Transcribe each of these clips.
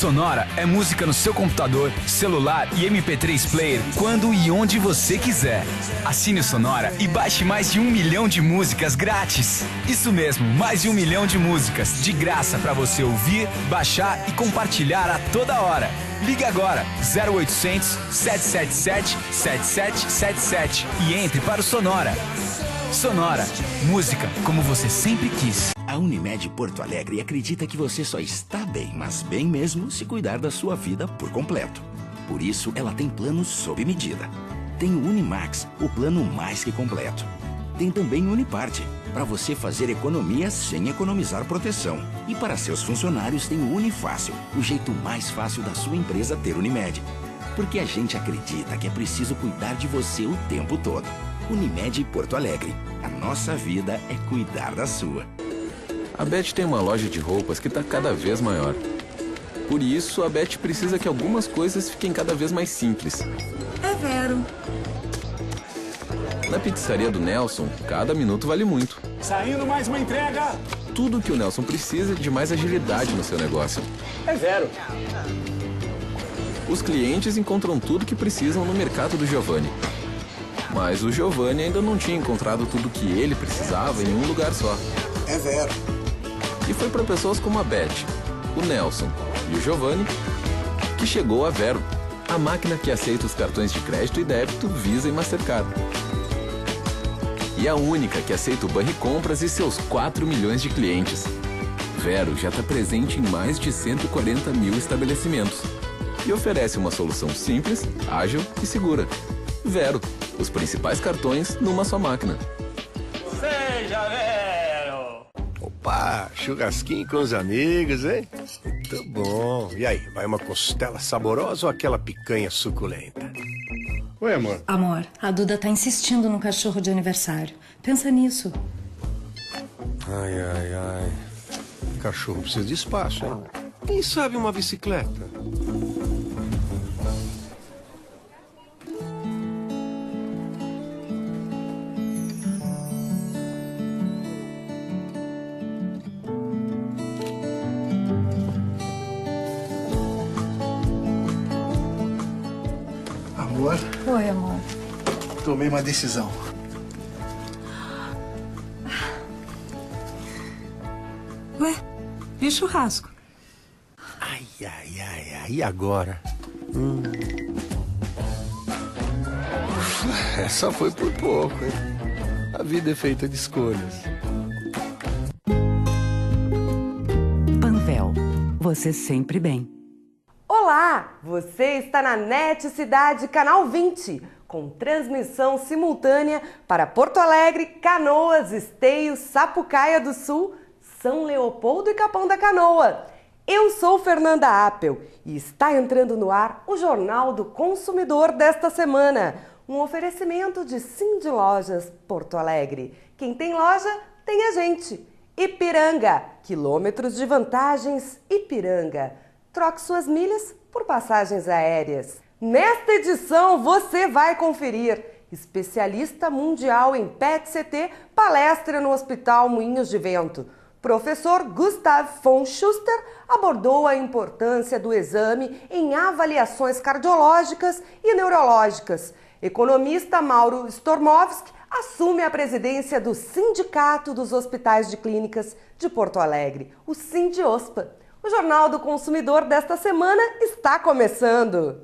Sonora é música no seu computador, celular e MP3 player quando e onde você quiser. Assine o Sonora e baixe mais de 1 milhão de músicas grátis. Isso mesmo, mais de 1 milhão de músicas de graça para você ouvir, baixar e compartilhar a toda hora. Ligue agora 0800 777 7777 e entre para o Sonora. Sonora, música como você sempre quis. A Unimed Porto Alegre acredita que você só está bem, mas bem mesmo, se cuidar da sua vida por completo. Por isso, ela tem planos sob medida. Tem o Unimax, o plano mais que completo. Tem também o Uniparte, para você fazer economia sem economizar proteção. E para seus funcionários tem o Unifácil, o jeito mais fácil da sua empresa ter Unimed. Porque a gente acredita que é preciso cuidar de você o tempo todo. Unimed Porto Alegre. A nossa vida é cuidar da sua. A Beth tem uma loja de roupas que está cada vez maior. Por isso, a Beth precisa que algumas coisas fiquem cada vez mais simples. É vero. Na pizzaria do Nelson, cada minuto vale muito. Saindo mais uma entrega. Tudo que o Nelson precisa é de mais agilidade no seu negócio. É zero. Os clientes encontram tudo que precisam no mercado do Giovanni. Mas o Giovanni ainda não tinha encontrado tudo que ele precisava em um lugar só. É vero. E foi para pessoas como a Beth, o Nelson e o Giovanni que chegou a Vero, a máquina que aceita os cartões de crédito e débito Visa e Mastercard. E a única que aceita o Banricompras e seus 4 milhões de clientes. Vero já está presente em mais de 140 mil estabelecimentos e oferece uma solução simples, ágil e segura. Vero, os principais cartões numa só máquina. Seja Vero! Opa, churrasquinho com os amigos, hein? Muito bom. E aí, vai uma costela saborosa ou aquela picanha suculenta? Oi, amor. Amor, a Duda tá insistindo no cachorro de aniversário. Pensa nisso. Ai, ai, ai. Cachorro precisa de espaço, hein? Quem sabe uma bicicleta? Amor, Oi, amor. tomei uma decisão. Ué, e churrasco? Ai, ai, ai, ai. E agora? Essa foi por pouco, hein? A vida é feita de escolhas. Panvel, você sempre bem. Olá! Você está na NET Cidade Canal 20, com transmissão simultânea para Porto Alegre, Canoas, Esteio, Sapucaia do Sul, São Leopoldo e Capão da Canoa. Eu sou Fernanda Appel e está entrando no ar o Jornal do Consumidor desta semana, um oferecimento de Cindy Lojas Porto Alegre. Quem tem loja, tem a gente. Ipiranga, quilômetros de vantagens, Ipiranga. Troque suas milhas por passagens aéreas. Nesta edição você vai conferir: especialista mundial em PET-CT palestra no Hospital Moinhos de Vento. Professor Gustav von Schuster abordou a importância do exame em avaliações cardiológicas e neurológicas. Economista Mauro Stormovski assume a presidência do Sindicato dos Hospitais de Clínicas de Porto Alegre, o Sindiospa. O Jornal do Consumidor desta semana está começando.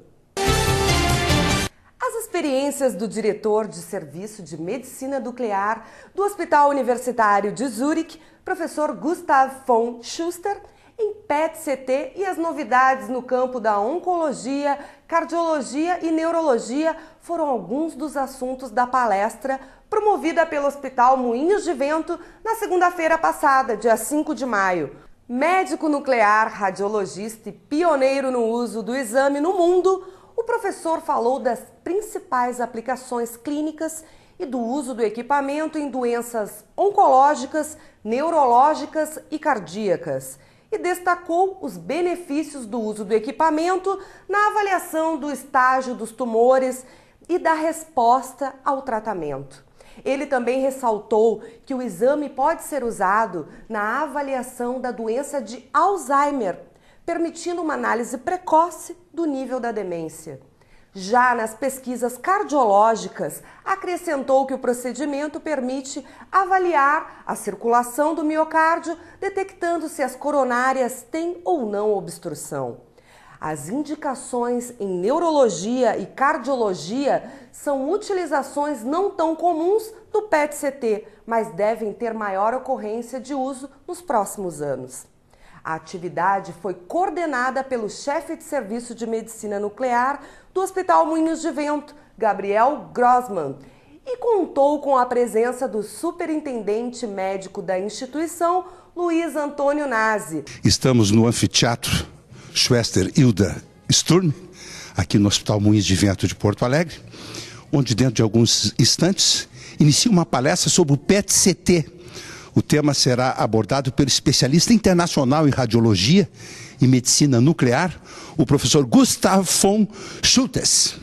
As experiências do diretor de Serviço de Medicina Nuclear do Hospital Universitário de Zurique, professor Gustav von Schuster, em PET-CT e as novidades no campo da oncologia, cardiologia e neurologia foram alguns dos assuntos da palestra promovida pelo Hospital Moinhos de Vento na segunda-feira passada, dia 5 de maio. Médico nuclear, radiologista e pioneiro no uso do exame no mundo, o professor falou das principais aplicações clínicas e do uso do equipamento em doenças oncológicas, neurológicas e cardíacas. E destacou os benefícios do uso do equipamento na avaliação do estágio dos tumores e da resposta ao tratamento. Ele também ressaltou que o exame pode ser usado na avaliação da doença de Alzheimer, permitindo uma análise precoce do nível da demência. Já nas pesquisas cardiológicas, acrescentou que o procedimento permite avaliar a circulação do miocárdio, detectando se as coronárias têm ou não obstrução. As indicações em neurologia e cardiologia são utilizações não tão comuns do PET-CT, mas devem ter maior ocorrência de uso nos próximos anos. A atividade foi coordenada pelo chefe de serviço de medicina nuclear do Hospital Moinhos de Vento, Gabriel Grossman, e contou com a presença do superintendente médico da instituição, Luiz Antônio Nazi. Estamos no anfiteatro Schwester Hilda Sturm, aqui no Hospital Moinhos de Vento de Porto Alegre, onde dentro de alguns instantes inicia uma palestra sobre o PET-CT. O tema será abordado pelo especialista internacional em radiologia e medicina nuclear, o professor Gustav von Schultes.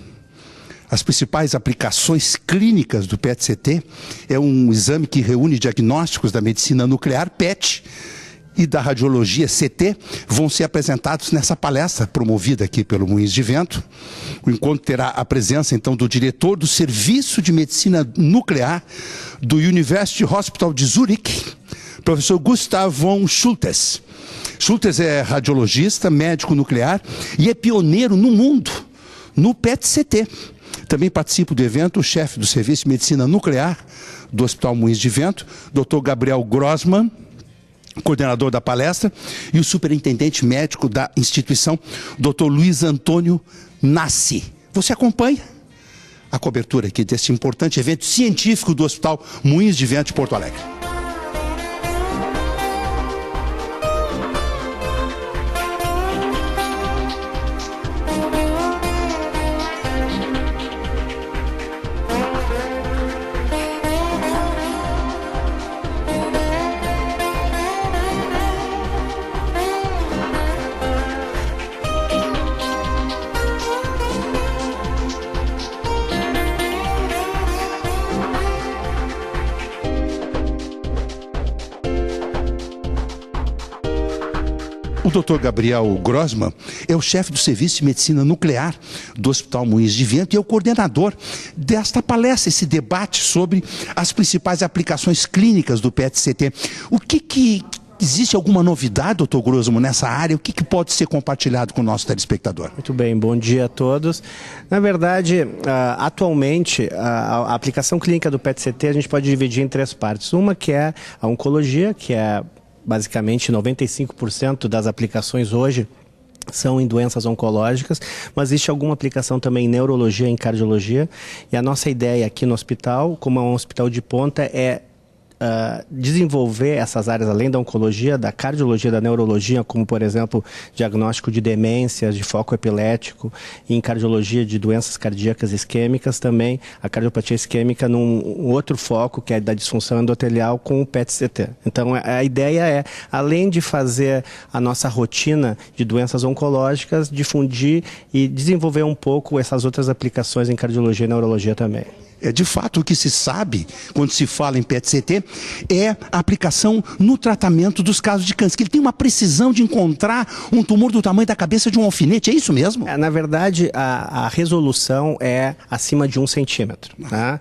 As principais aplicações clínicas do PET-CT é um exame que reúne diagnósticos da medicina nuclear, PET, e da radiologia CT, vão ser apresentados nessa palestra promovida aqui pelo Moinhos de Vento. O encontro terá a presença, então, do diretor do Serviço de Medicina Nuclear do University Hospital de Zurique, professor Gustav von Schultes. Schultes é radiologista, médico nuclear e é pioneiro no mundo no PET-CT. Também participa do evento o chefe do Serviço de Medicina Nuclear do Hospital Moinhos de Vento, Dr. Gabriel Grossman, coordenador da palestra, e o superintendente médico da instituição, Dr. Luiz Antônio Nazi. Você acompanha a cobertura aqui desse importante evento científico do Hospital Moinhos de Vento de Porto Alegre. O Dr. Gabriel Grossman é o chefe do Serviço de Medicina Nuclear do Hospital Moinhos de Vento e é o coordenador desta palestra, esse debate sobre as principais aplicações clínicas do PET-CT. Existe alguma novidade, doutor Grossman, nessa área? O que pode ser compartilhado com o nosso telespectador? Muito bem, bom dia a todos. Na verdade, atualmente, a aplicação clínica do PET-CT a gente pode dividir em três partes. Uma que é a oncologia, que é basicamente 95% das aplicações hoje são em doenças oncológicas, mas existe alguma aplicação também em neurologia e em cardiologia. E a nossa ideia aqui no hospital, como é um hospital de ponta, é desenvolver essas áreas além da oncologia, da cardiologia, da neurologia, como por exemplo diagnóstico de demências, de foco epilético, e em cardiologia de doenças cardíacas isquêmicas também, a cardiopatia isquêmica num outro foco que é da disfunção endotelial com o PET-CT. Então a ideia é, além de fazer a nossa rotina de doenças oncológicas, difundir e desenvolver um pouco essas outras aplicações em cardiologia e neurologia também. De fato, o que se sabe, quando se fala em PET-CT, é a aplicação no tratamento dos casos de câncer, que ele tem uma precisão de encontrar um tumor do tamanho da cabeça de um alfinete, é isso mesmo? Na verdade, a resolução é acima de 1 centímetro. Tá?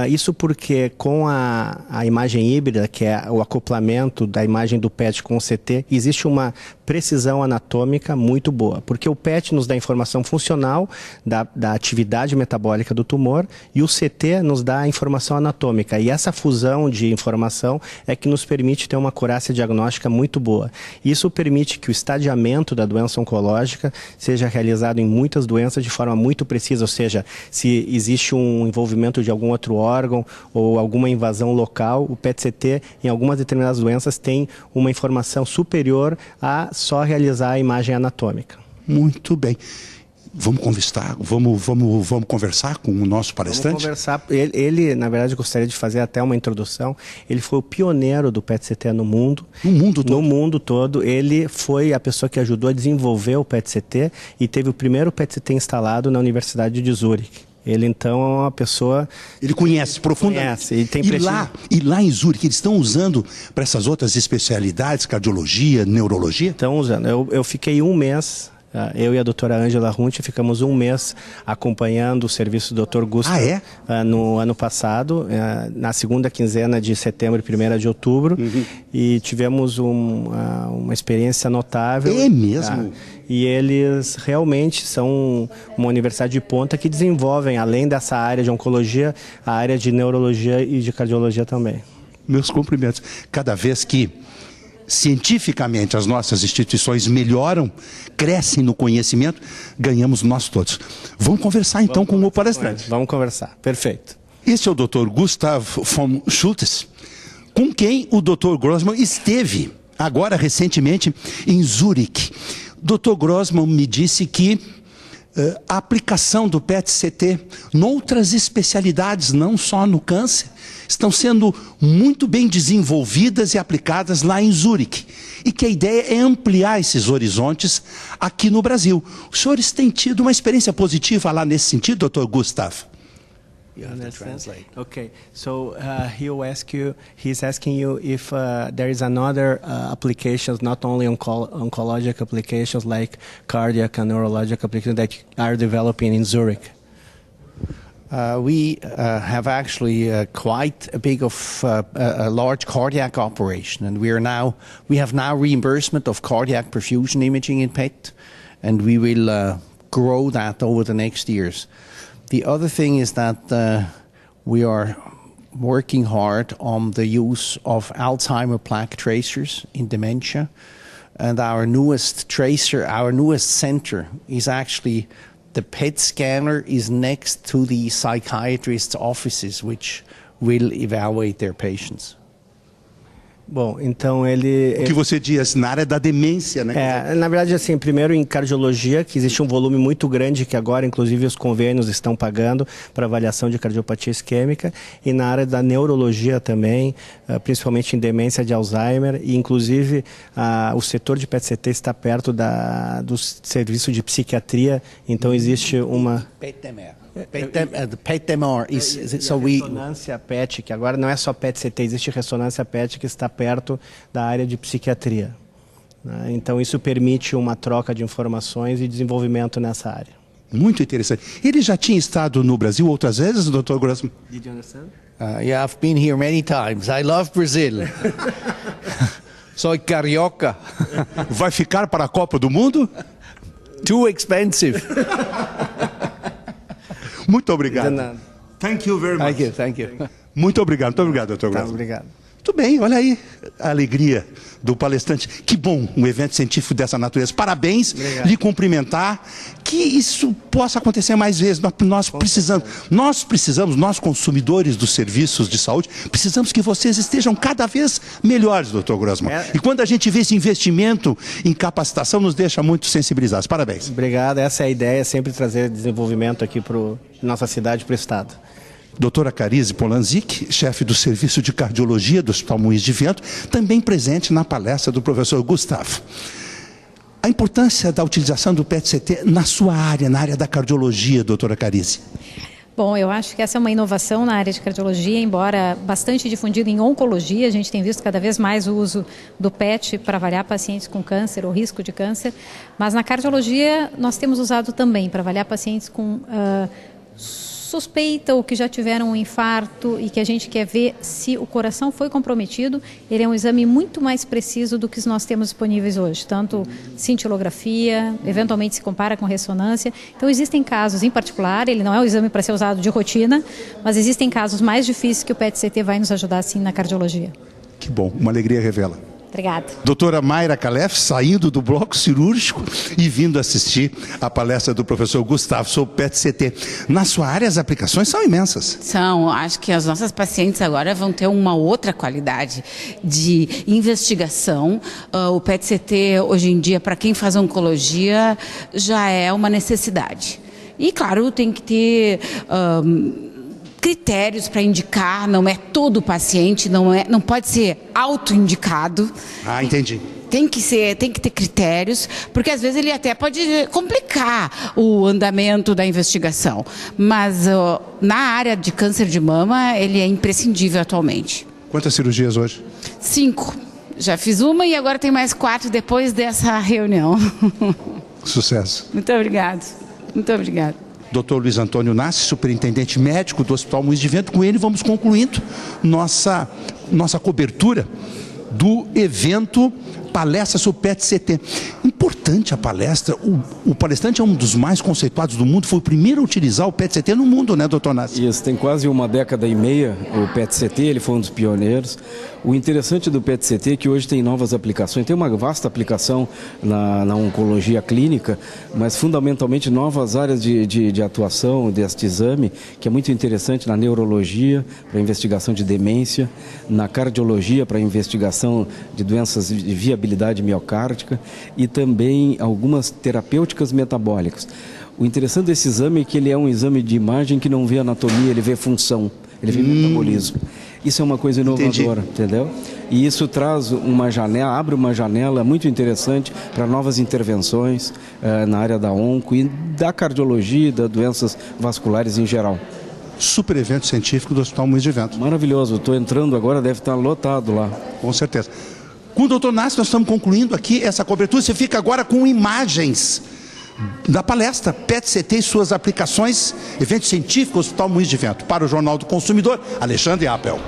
Isso porque com a imagem híbrida, que é o acoplamento da imagem do PET com o CT, existe uma precisão anatômica muito boa, porque o PET nos dá informação funcional da atividade metabólica do tumor e o CT nos dá a informação anatômica, e essa fusão de informação é que nos permite ter uma acurácia diagnóstica muito boa. Isso permite que o estadiamento da doença oncológica seja realizado em muitas doenças de forma muito precisa, ou seja, se existe um envolvimento de algum outro órgão ou alguma invasão local, o PET-CT em algumas determinadas doenças tem uma informação superior a só realizar a imagem anatômica. Muito bem. Vamos conversar com o nosso palestrante? Vamos conversar. Ele, na verdade, gostaria de fazer até uma introdução. Ele foi o pioneiro do PET-CT no mundo. No mundo todo? No mundo todo. Ele foi a pessoa que ajudou a desenvolver o PET-CT e teve o primeiro PET-CT instalado na Universidade de Zurique. Ele então é uma pessoa... Ele conhece profundamente. Conhece, tem e lá em Zurique, eles estão usando para essas outras especialidades, cardiologia, neurologia? Estão usando. Eu fiquei um mês... Eu e a doutora Ângela Runte ficamos um mês acompanhando o serviço do Dr. Gustav no ano passado, na segunda quinzena de setembro e 1ª de outubro, e tivemos uma experiência notável. É mesmo? E eles realmente são uma universidade de ponta que desenvolvem, além dessa área de oncologia, a área de neurologia e de cardiologia também. Meus cumprimentos. Cada vez que cientificamente as nossas instituições melhoram, crescem no conhecimento, ganhamos nós todos. Vamos conversar então com o palestrante. Vamos conversar, perfeito. Este é o Dr. Gustav von Schultes, com quem o Dr. Grossman esteve agora recentemente em Zurique. Dr. Grossman me disse que a aplicação do PET-CT em outras especialidades, não só no câncer, estão sendo muito bem desenvolvidas e aplicadas lá em Zurique. E que a ideia é ampliar esses horizontes aqui no Brasil. Os senhores têm tido uma experiência positiva lá nesse sentido, Dr. Gustav? You have to translate. Okay, so he's asking you if there is another applications, not only oncologic applications like cardiac and neurologic applications that are developing in Zurich. We have actually quite a big of a large cardiac operation, and we have now reimbursement of cardiac perfusion imaging in PET, and we will grow that over the next years. The other thing is that we are working hard on the use of Alzheimer plaque tracers in dementia, and our newest center is actually the PET scanner is next to the psychiatrist's offices, which will evaluate their patients. Bom, então ele... O que você diz na área da demência, né? Na verdade, assim, primeiro em cardiologia, que existe um volume muito grande que agora, inclusive, os convênios estão pagando para avaliação de cardiopatia isquêmica, e na área da neurologia também, principalmente em demência de Alzheimer, e inclusive o setor de PET-CT está perto do serviço de psiquiatria, então existe uma... PET-MR ressonância PET, que agora não é só PET-CT, existe ressonância PET que está perto da área de psiquiatria. Né? Então isso permite uma troca de informações e desenvolvimento nessa área. Muito interessante. Ele já tinha estado no Brasil outras vezes, Dr. Grossman? Did you understand? Yeah, I've been here many times. I love Brazil. Soy carioca. Vai ficar para a Copa do Mundo? Too expensive. Muito obrigado. Thank you very much. Thank you. Muito obrigado, Dr. Grossman. Obrigado. Muito bem, olha aí a alegria do palestrante. Que bom um evento científico dessa natureza. Parabéns, lhe cumprimentar. Que isso possa acontecer mais vezes. Nós precisamos, nós consumidores dos serviços de saúde, precisamos que vocês estejam cada vez melhores, Dr. Grossman. E quando a gente vê esse investimento em capacitação, nos deixa muito sensibilizados. Parabéns. Obrigado, essa é a ideia, sempre trazer desenvolvimento aqui para nossa cidade e para o estado. Doutora Carize Polanzik, chefe do Serviço de Cardiologia do Hospital Moinhos de Vento, também presente na palestra do professor Gustav. A importância da utilização do PET-CT na sua área, na área da cardiologia, doutora Carize. Bom, eu acho que essa é uma inovação na área de cardiologia, embora bastante difundida em oncologia. A gente tem visto cada vez mais o uso do PET para avaliar pacientes com câncer ou risco de câncer. Mas na cardiologia nós temos usado também para avaliar pacientes com suspeita ou que já tiveram um infarto e que a gente quer ver se o coração foi comprometido. Ele é um exame muito mais preciso do que nós temos disponíveis hoje, tanto cintilografia, eventualmente se compara com ressonância. Então existem casos, em particular, ele não é um exame para ser usado de rotina, mas existem casos mais difíceis que o PET-CT vai nos ajudar sim na cardiologia. Que bom, uma alegria revela. Obrigada. Doutora Mayra Calef, saindo do bloco cirúrgico e vindo assistir a palestra do professor Gustavo sobre PET-CT. Na sua área, as aplicações são imensas. São. Acho que as nossas pacientes agora vão ter uma outra qualidade de investigação. O PET-CT, hoje em dia, para quem faz oncologia, já é uma necessidade. E, claro, tem que ter critérios para indicar, não é todo paciente, não pode ser autoindicado. Ah, entendi. Tem que ter critérios, porque às vezes ele até pode complicar o andamento da investigação. Mas na área de câncer de mama, ele é imprescindível atualmente. Quantas cirurgias hoje? 5. Já fiz uma e agora tem mais 4 depois dessa reunião. Sucesso. Muito obrigado. Muito obrigado. Dr. Luiz Antônio Nassi, superintendente médico do Hospital Moinhos de Vento. Com ele vamos concluindo nossa cobertura do evento Palestra sobre PET-CT. Importante a palestra, o palestrante é um dos mais conceituados do mundo, foi o primeiro a utilizar o PET-CT no mundo, né, doutor Nassi? Isso, tem quase uma década e meia o PET-CT, ele foi um dos pioneiros. O interessante do PET-CT é que hoje tem novas aplicações, tem uma vasta aplicação na oncologia clínica, mas fundamentalmente novas áreas de atuação deste exame, que é muito interessante na neurologia, para investigação de demência, na cardiologia, para investigação de doenças de viabilidade miocárdica e também algumas terapêuticas metabólicas. O interessante desse exame é que ele é um exame de imagem que não vê anatomia, ele vê função, ele vê metabolismo. Isso é uma coisa inovadora, entendeu? E isso traz uma janela, abre uma janela muito interessante para novas intervenções na área da onco e da cardiologia e das doenças vasculares em geral. Super evento científico do Hospital Moinhos de Vento. Maravilhoso, estou entrando agora, deve estar lotado lá. Com certeza. Com o doutor Nassi, nós estamos concluindo aqui essa cobertura. Você fica agora com imagens da palestra PET-CT e suas aplicações, evento científico, Hospital Moinhos de Vento. Para o Jornal do Consumidor, Alexandre Appel.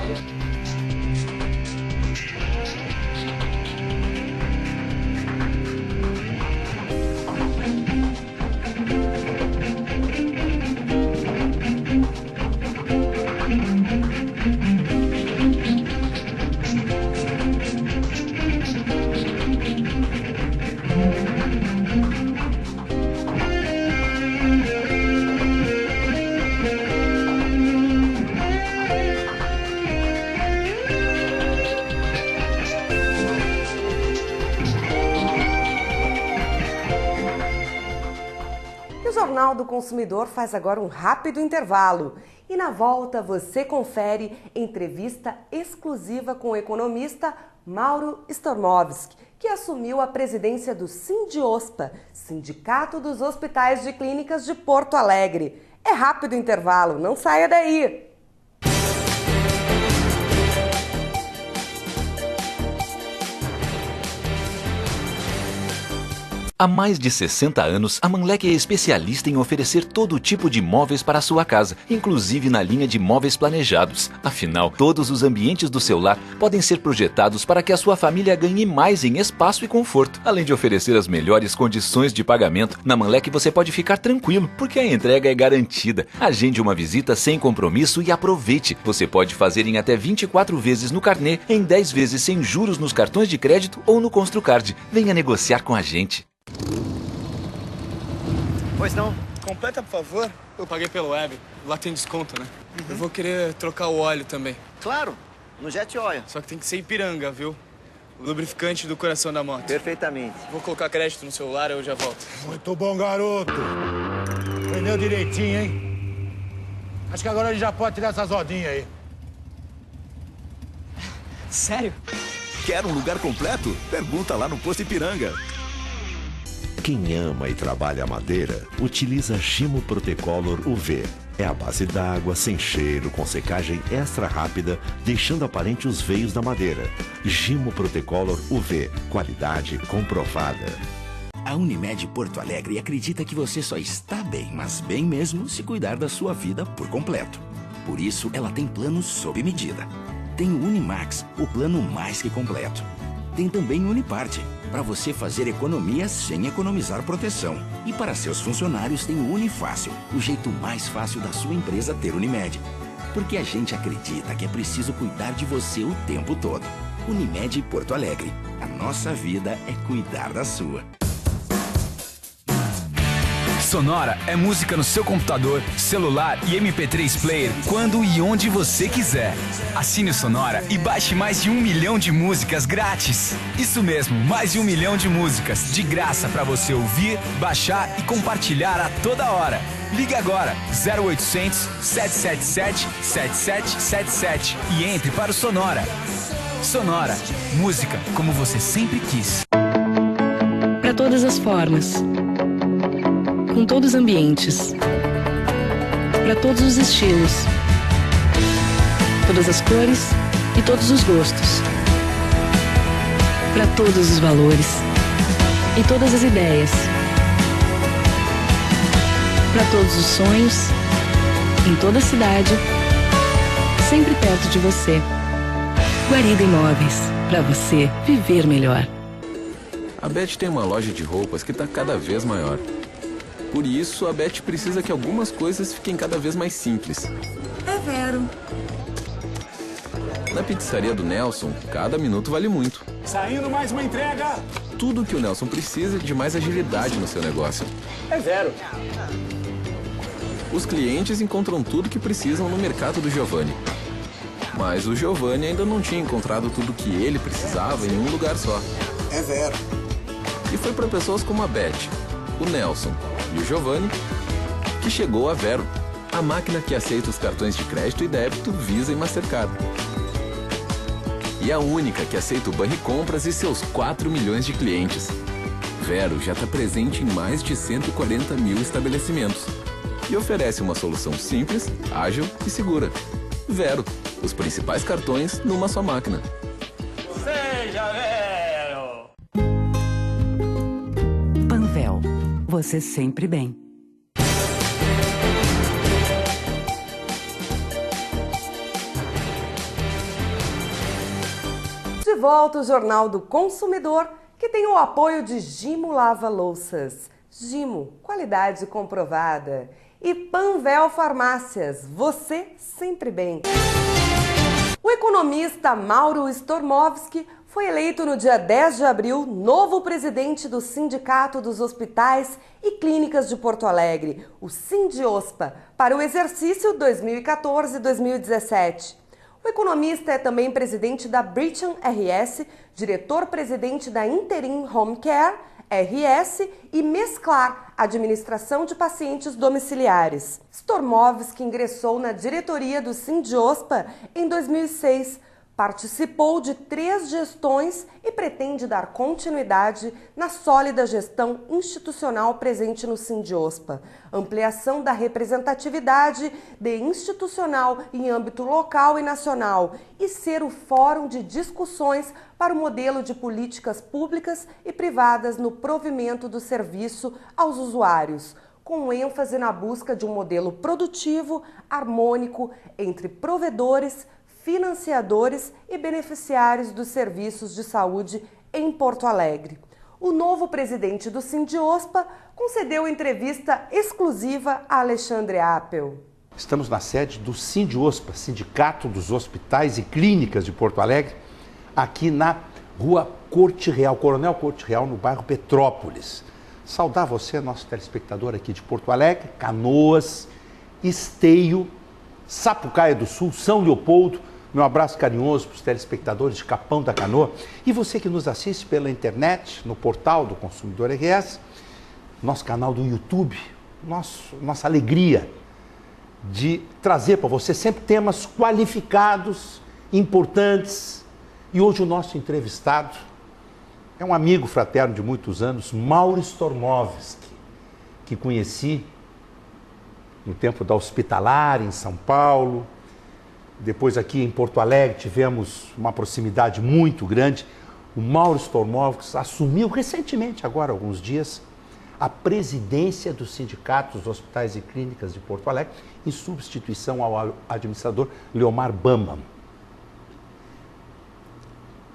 O Jornal do Consumidor faz agora um rápido intervalo. E na volta você confere entrevista exclusiva com o economista Mauro Stormovski, que assumiu a presidência do Sindiospa, Sindicato dos Hospitais de Clínicas de Porto Alegre. É rápido intervalo, não saia daí! Há mais de 60 anos, a Manlec é especialista em oferecer todo tipo de móveis para a sua casa, inclusive na linha de móveis planejados. Afinal, todos os ambientes do seu lar podem ser projetados para que a sua família ganhe mais em espaço e conforto. Além de oferecer as melhores condições de pagamento, na Manlec você pode ficar tranquilo, porque a entrega é garantida. Agende uma visita sem compromisso e aproveite. Você pode fazer em até 24 vezes no carnê, em 10 vezes sem juros nos cartões de crédito ou no Construcard. Venha negociar com a gente. Pois não. Completa, por favor. Eu paguei pelo web. Lá tem desconto, né? Eu vou querer trocar o óleo também. Claro, no Jet Oil. Só que tem que ser Ipiranga, viu? O lubrificante do coração da moto. Perfeitamente. Vou colocar crédito no celular, eu já volto. Muito bom, garoto. Aprendeu direitinho, hein? Acho que agora ele já pode tirar essas rodinhas aí. Sério? Quer um lugar completo? Pergunta lá no Posto Ipiranga. Quem ama e trabalha a madeira, utiliza Gimo Protecolor UV. É a base d'água, sem cheiro, com secagem extra rápida, deixando aparente os veios da madeira. Gimo Protecolor UV, qualidade comprovada. A Unimed Porto Alegre acredita que você só está bem, mas bem mesmo, se cuidar da sua vida por completo. Por isso, ela tem planos sob medida. Tem o Unimax, o plano mais que completo. Tem também o Uniparte, para você fazer economia sem economizar proteção. E para seus funcionários tem o Unifácil, o jeito mais fácil da sua empresa ter Unimed. Porque a gente acredita que é preciso cuidar de você o tempo todo. Unimed Porto Alegre. A nossa vida é cuidar da sua. Sonora é música no seu computador, celular e MP3 player quando e onde você quiser. Assine o Sonora e baixe mais de 1 milhão de músicas grátis. Isso mesmo, mais de 1 milhão de músicas de graça para você ouvir, baixar e compartilhar a toda hora. Ligue agora 0800 777 7777 e entre para o Sonora. Sonora, música como você sempre quis. Para todas as formas, com todos os ambientes, para todos os estilos, todas as cores e todos os gostos, para todos os valores e todas as ideias, para todos os sonhos, em toda a cidade, sempre perto de você. Guarida Imóveis, para você viver melhor. A Beth tem uma loja de roupas que está cada vez maior. Por isso, a Beth precisa que algumas coisas fiquem cada vez mais simples. É vero. Na pizzaria do Nelson, cada minuto vale muito. Saindo mais uma entrega. Tudo que o Nelson precisa é de mais agilidade no seu negócio. É zero. Os clientes encontram tudo que precisam no mercado do Giovanni. Mas o Giovanni ainda não tinha encontrado tudo que ele precisava em um lugar só. É vero. E foi para pessoas como a Beth, o Nelson e o Giovanni que chegou a Vero, a máquina que aceita os cartões de crédito e débito Visa e Mastercard. E a única que aceita o Banricompras e seus 4 milhões de clientes. Vero já está presente em mais de 140 mil estabelecimentos e oferece uma solução simples, ágil e segura. Vero, os principais cartões numa só máquina. Seja Vero! Panvel, você sempre bem. De volta o Jornal do Consumidor, que tem o apoio de Gimo Lava Louças. Gimo, qualidade comprovada. E Panvel Farmácias, você sempre bem. O economista Mauro Stormovski foi eleito no dia 10 de abril novo presidente do Sindicato dos Hospitais e Clínicas de Porto Alegre, o Sindiospa, para o exercício 2014-2017. O economista é também presidente da Brigham RS, diretor-presidente da Interim Home Care RS e Mesclar, Administração de Pacientes Domiciliares. Stormovski ingressou na diretoria do Sindiospa em 2006, participou de 3 gestões e pretende dar continuidade na sólida gestão institucional presente no Sindiospa, ampliação da representatividade institucional em âmbito local e nacional e ser o fórum de discussões para o modelo de políticas públicas e privadas no provimento do serviço aos usuários, com ênfase na busca de um modelo produtivo, harmônico entre provedores, financiadores e beneficiários dos serviços de saúde em Porto Alegre. O novo presidente do Sindiospa concedeu entrevista exclusiva a Alexandre Appel. Estamos na sede do Sindiospa, Sindicato dos Hospitais e Clínicas de Porto Alegre, aqui na Rua Corte Real, Coronel Corte Real, no bairro Petrópolis. Saudar você, nosso telespectador aqui de Porto Alegre, Canoas, Esteio, Sapucaia do Sul, São Leopoldo. Meu abraço carinhoso para os telespectadores de Capão da Canoa e você que nos assiste pela internet, no portal do Consumidor RS, nosso canal do YouTube, nossa alegria de trazer para você sempre temas qualificados, importantes. E hoje o nosso entrevistado é um amigo fraterno de muitos anos, Mauro Stormovski, que conheci no tempo da Hospitalar, em São Paulo. Depois aqui em Porto Alegre tivemos uma proximidade muito grande. O Mauro Stormovski assumiu recentemente, agora há alguns dias, a presidência do Sindicato dos Hospitais e Clínicas de Porto Alegre, em substituição ao administrador Leomar Bamman.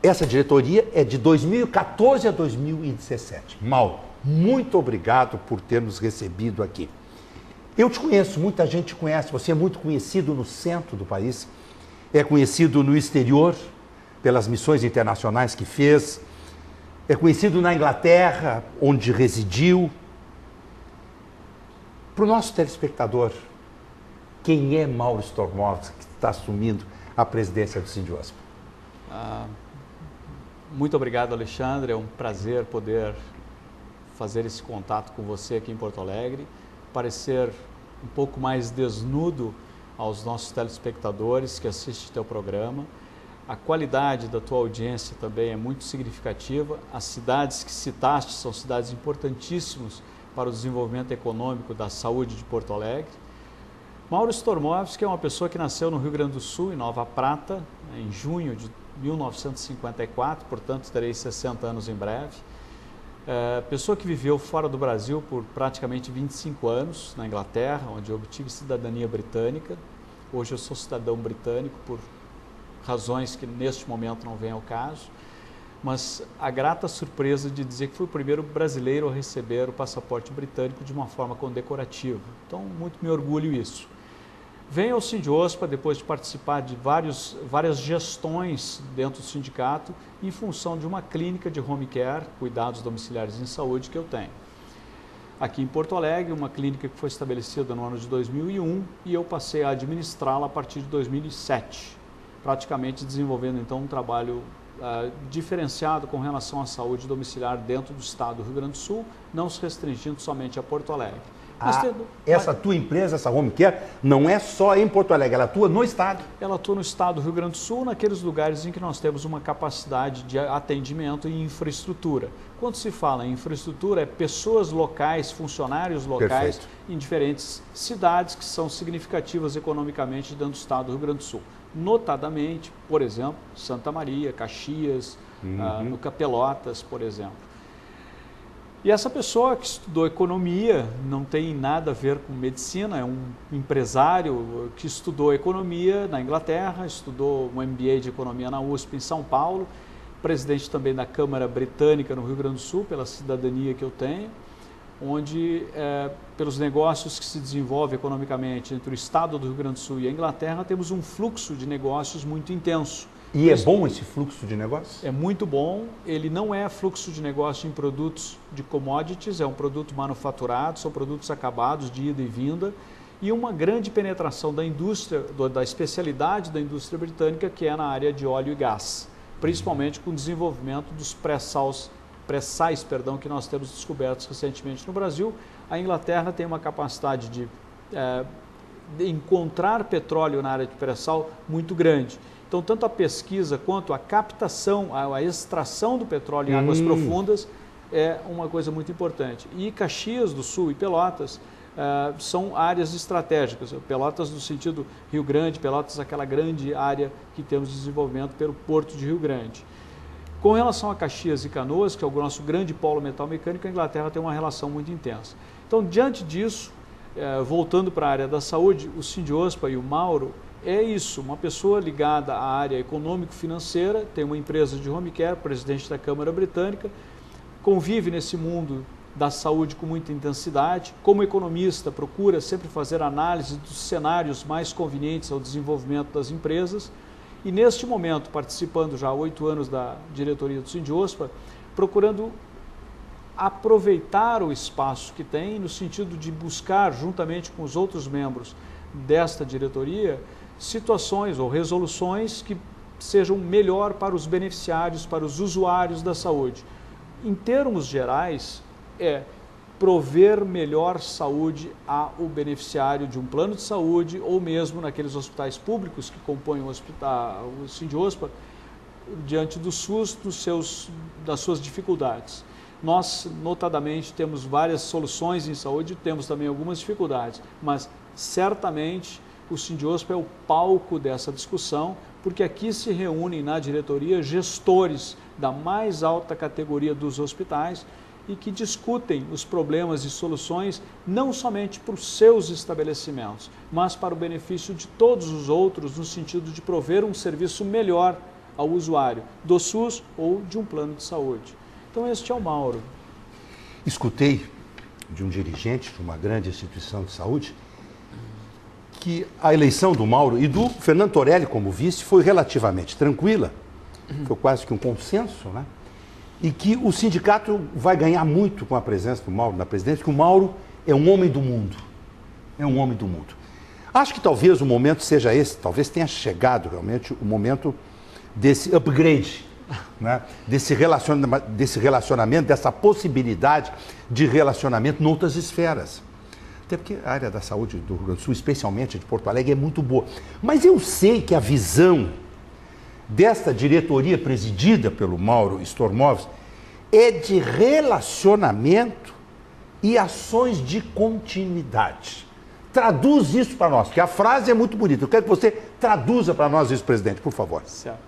Essa diretoria é de 2014 a 2017. Mauro, muito obrigado por ter nos recebido aqui. Eu te conheço, muita gente te conhece, você é muito conhecido no centro do país, é conhecido no exterior, pelas missões internacionais que fez, é conhecido na Inglaterra, onde residiu. Para o nosso telespectador, quem é Mauro Stormovski que está assumindo a presidência do Sindiospa? Muito obrigado, Alexandre. É um prazer poder fazer esse contato com você aqui em Porto Alegre, parecer um pouco mais desnudo aos nossos telespectadores que assistem teu programa. A qualidade da tua audiência também é muito significativa. As cidades que citaste são cidades importantíssimas para o desenvolvimento econômico da saúde de Porto Alegre. Mauro Stormovski é uma pessoa que nasceu no Rio Grande do Sul, em Nova Prata, em junho de 1954, portanto terei 60 anos em breve. Pessoa que viveu fora do Brasil por praticamente 25 anos, na Inglaterra, onde eu obtive cidadania britânica. Hoje eu sou cidadão britânico por razões que neste momento não vêm ao caso, mas a grata surpresa de dizer que fui o primeiro brasileiro a receber o passaporte britânico de uma forma condecorativa. Então, muito me orgulho isso. Venho ao Sindiospa depois de participar de várias gestões dentro do sindicato em função de uma clínica de home care, cuidados domiciliares em saúde que eu tenho. Aqui em Porto Alegre, uma clínica que foi estabelecida no ano de 2001 e eu passei a administrá-la a partir de 2007, praticamente desenvolvendo então um trabalho diferenciado com relação à saúde domiciliar dentro do estado do Rio Grande do Sul, não se restringindo somente a Porto Alegre. Essa tua empresa, essa home care, não é só em Porto Alegre, ela atua no estado? Ela atua no estado do Rio Grande do Sul, naqueles lugares em que nós temos uma capacidade de atendimento e infraestrutura. Quando se fala em infraestrutura, é pessoas locais, funcionários locais, perfeito, em diferentes cidades que são significativas economicamente dentro do estado do Rio Grande do Sul. Notadamente, por exemplo, Santa Maria, Caxias, no Pelotas, por exemplo. E essa pessoa que estudou economia, não tem nada a ver com medicina, é um empresário que estudou economia na Inglaterra, estudou um MBA de economia na USP em São Paulo, presidente também da Câmara Britânica no Rio Grande do Sul, pela cidadania que eu tenho, onde, pelos negócios que se desenvolvem economicamente entre o estado do Rio Grande do Sul e a Inglaterra, temos um fluxo de negócios muito intenso. E é bom esse fluxo de negócios? É muito bom. Ele não é fluxo de negócio em produtos de commodities, é um produto manufaturado, são produtos acabados de ida e vinda, e uma grande penetração da indústria, da especialidade da indústria britânica, que é na área de óleo e gás, principalmente com o desenvolvimento dos pré-sais, que nós temos descobertos recentemente no Brasil. A Inglaterra tem uma capacidade de encontrar petróleo na área de pré-sal muito grande. Então, tanto a pesquisa quanto a captação, a extração do petróleo em águas profundas é uma coisa muito importante. E Caxias do Sul e Pelotas são áreas estratégicas. Pelotas no sentido Rio Grande, Pelotas aquela grande área que temos de desenvolvimento pelo Porto de Rio Grande. Com relação a Caxias e Canoas, que é o nosso grande polo metal-mecânico, a Inglaterra tem uma relação muito intensa. Então, diante disso, voltando para a área da saúde, o Sindiospa e o Mauro é isso, uma pessoa ligada à área econômico-financeira, tem uma empresa de home care, presidente da Câmara Britânica, convive nesse mundo da saúde com muita intensidade. Como economista, procura sempre fazer análise dos cenários mais convenientes ao desenvolvimento das empresas. E neste momento, participando já há 8 anos da diretoria do Sindiospa, procurando aproveitar o espaço que tem, no sentido de buscar, juntamente com os outros membros desta diretoria, situações ou resoluções que sejam melhor para os beneficiários, para os usuários da saúde. Em termos gerais, é prover melhor saúde ao beneficiário de um plano de saúde ou mesmo naqueles hospitais públicos que compõem o Sindiospa, diante do SUS, das suas dificuldades. Nós, notadamente, temos várias soluções em saúde, temos também algumas dificuldades, mas certamente o Sindiospa é o palco dessa discussão, porque aqui se reúnem na diretoria gestores da mais alta categoria dos hospitais e que discutem os problemas e soluções não somente para os seus estabelecimentos, mas para o benefício de todos os outros, no sentido de prover um serviço melhor ao usuário do SUS ou de um plano de saúde. Então, este é o Mauro. Escutei de um dirigente de uma grande instituição de saúde que a eleição do Mauro e do Fernando Torelli como vice foi relativamente tranquila, foi quase que um consenso, né? E que o sindicato vai ganhar muito com a presença do Mauro na presidência, porque o Mauro é um homem do mundo. É um homem do mundo. Acho que talvez o momento seja esse, talvez tenha chegado realmente o momento desse upgrade, né? desse relacionamento, dessa possibilidade de relacionamento em outras esferas. Até porque a área da saúde do Rio Grande do Sul, especialmente de Porto Alegre, é muito boa. Mas eu sei que a visão desta diretoria presidida pelo Mauro Stormoves é de relacionamento e ações de continuidade. Traduz isso para nós, porque a frase é muito bonita. Eu quero que você traduza para nós isso, presidente, por favor. Certo.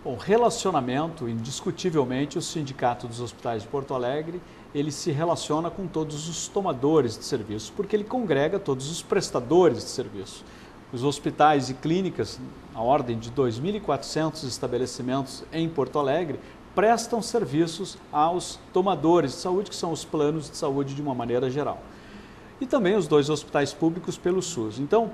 Bom, relacionamento, indiscutivelmente, o Sindicato dos Hospitais de Porto Alegre, ele se relaciona com todos os tomadores de serviço, porque ele congrega todos os prestadores de serviço. Os hospitais e clínicas, a ordem de 2.400 estabelecimentos em Porto Alegre, prestam serviços aos tomadores de saúde, que são os planos de saúde de uma maneira geral. E também os 2 hospitais públicos pelo SUS. Então,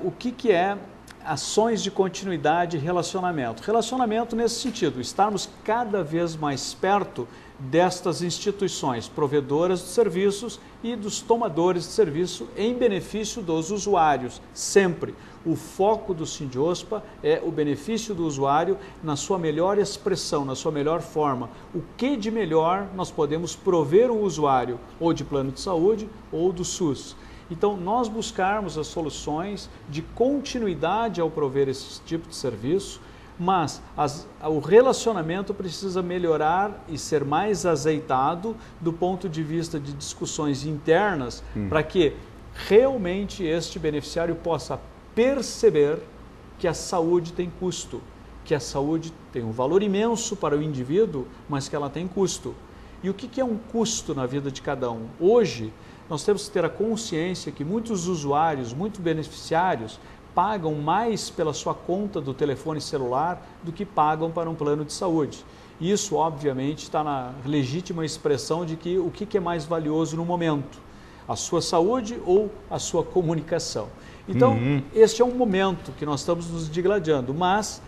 o que é ações de continuidade e relacionamento? Relacionamento nesse sentido, estarmos cada vez mais perto destas instituições provedoras de serviços e dos tomadores de serviço em benefício dos usuários, sempre. O foco do Sindiospa é o benefício do usuário na sua melhor expressão, na sua melhor forma. O que de melhor nós podemos prover o usuário, ou de plano de saúde ou do SUS. Então, nós buscarmos as soluções de continuidade ao prover esse tipo de serviço, mas o relacionamento precisa melhorar e ser mais azeitado do ponto de vista de discussões internas, para que realmente este beneficiário possa perceber que a saúde tem custo, que a saúde tem um valor imenso para o indivíduo, mas que ela tem custo. E o que é um custo na vida de cada um? Hoje, nós temos que ter a consciência que muitos usuários, muitos beneficiários, pagam mais pela sua conta do telefone celular do que pagam para um plano de saúde. Isso, obviamente, está na legítima expressão de que o que é mais valioso no momento, a sua saúde ou a sua comunicação. Então, este é um momento que nós estamos nos digladiando, mas